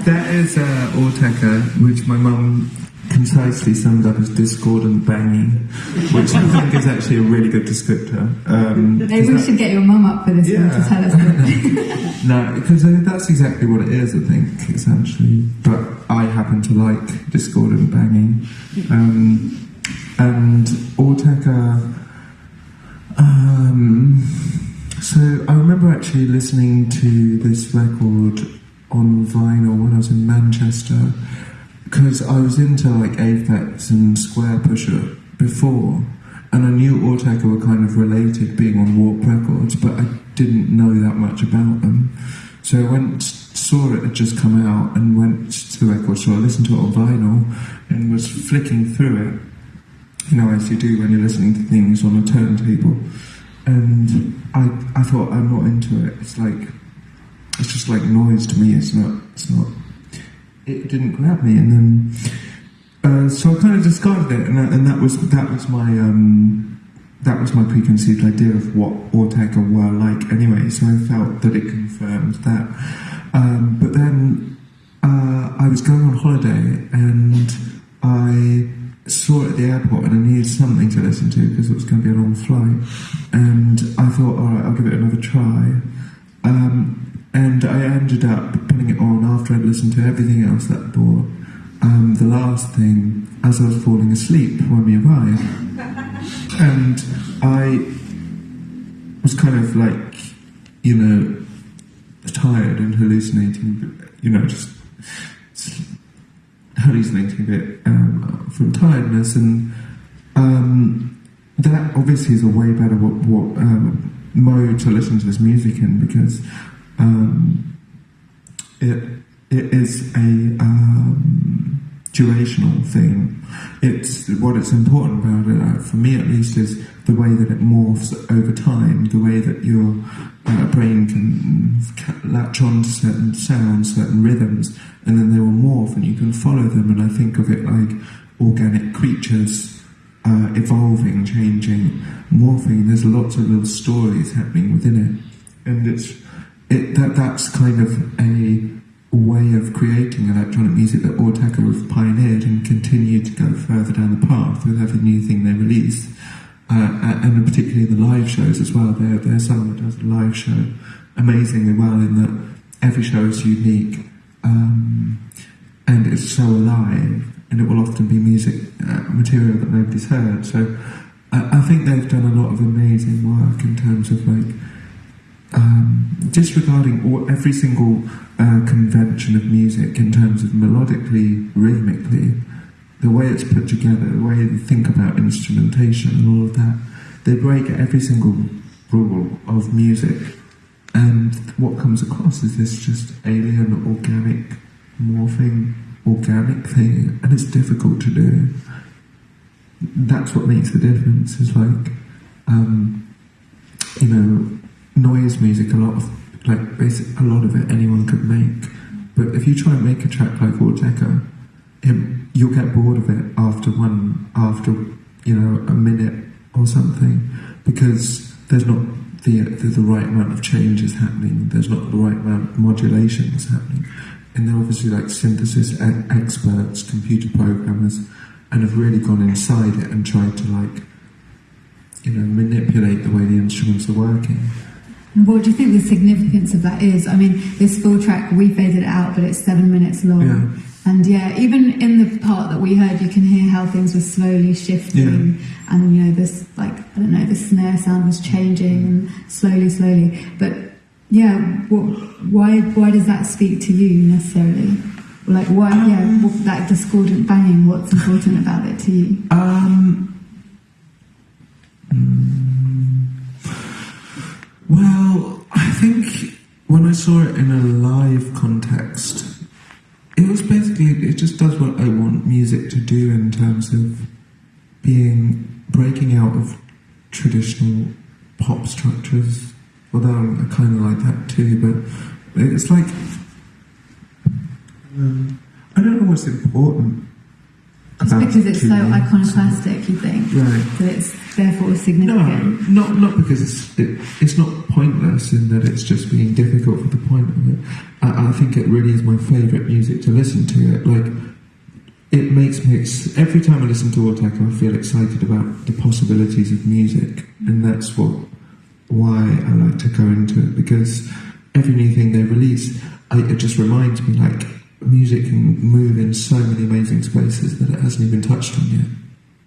That is Autechre, which my mum concisely summed up as discordant banging, which I think is actually a really good descriptor. Maybe we should get your mum up for this one to tell us. No, because that's exactly what it is, I think, essentially. But I happen to like discordant banging. And Autechre... so I remember actually listening to this record on vinyl when I was in Manchester, because I was into like Aphex and Square Pusher before, and I knew Autechre were kind of related, being on Warp Records, but I didn't know that much about them. So I went, saw it had just come out, and went to the record store, listened to it on vinyl, and was flicking through it, you know, as you do when you're listening to things on a turntable. And I thought, I'm not into it. It's just like noise to me. It's not. It didn't grab me, and then so I kind of discarded it, and that was my preconceived idea of what Autechre were like anyway. So I felt that it confirmed that. But then I was going on holiday, and I saw it at the airport, and I needed something to listen to because it was going to be a long flight, and I thought, all right, I'll give it another try. And I ended up putting it on after I'd listened to everything else that I bought. The last thing, as I was falling asleep when we arrived, and I was kind of like, you know, tired and hallucinating, you know, just hallucinating a bit from tiredness, and that obviously is a way better mode to listen to this music in, because it is a durational thing. It's what's important about it, for me at least, is the way that it morphs over time, the way that your brain can latch on to certain sounds, certain rhythms, and then they will morph and you can follow them. And I think of it like organic creatures evolving, changing, morphing. There's lots of little stories happening within it, and that's kind of a way of creating electronic music that Autechre have pioneered and continue to go further down the path with every new thing they release, and particularly the live shows as well. They're someone that does the live show amazingly well, in that every show is unique, and it's so alive, and it will often be music material that nobody's heard. So I think they've done a lot of amazing work in terms of like disregarding every single convention of music in terms of melodically, rhythmically, the way it's put together, the way they think about instrumentation and all of that. They break every single rule of music, and what comes across is this just alien, organic, morphing, organic thing, and it's difficult to do. That's what makes the difference, is like, you know, noise music, a lot of it anyone could make, but if you try and make a track like Autechre, you'll get bored of it after you know, a minute or something, because there's not the right amount of changes happening, there's not the right amount of modulations happening, and they're obviously like synthesis experts, computer programmers, and have really gone inside it and tried to, like, you know, manipulate the way the instruments are working. What do you think the significance of that is? I mean, this full track, we faded it out, but it's 7 minutes long. Yeah. And yeah, even in the part that we heard, you can hear how things were slowly shifting. Yeah. And, you know, this, like, I don't know, the snare sound was changing and slowly. But yeah, why does that speak to you necessarily? Like, why, that discordant banging, what's important about it to you? Well, I think when I saw it in a live context, it was basically, it just does what I want music to do in terms of breaking out of traditional pop structures, although I kind of like that too, but it's like, I don't know what's important. It's because it's so iconoclastic, you think, right? That it's therefore significant. No, not because it's not pointless in that it's just being difficult for the point of it. I think it really is my favourite music to listen to. It makes me every time I listen to Autechre, I feel excited about the possibilities of music, and that's why I like to go into it, because every new thing they release, it just reminds me like music can move in so many amazing spaces that it hasn't even touched on yet.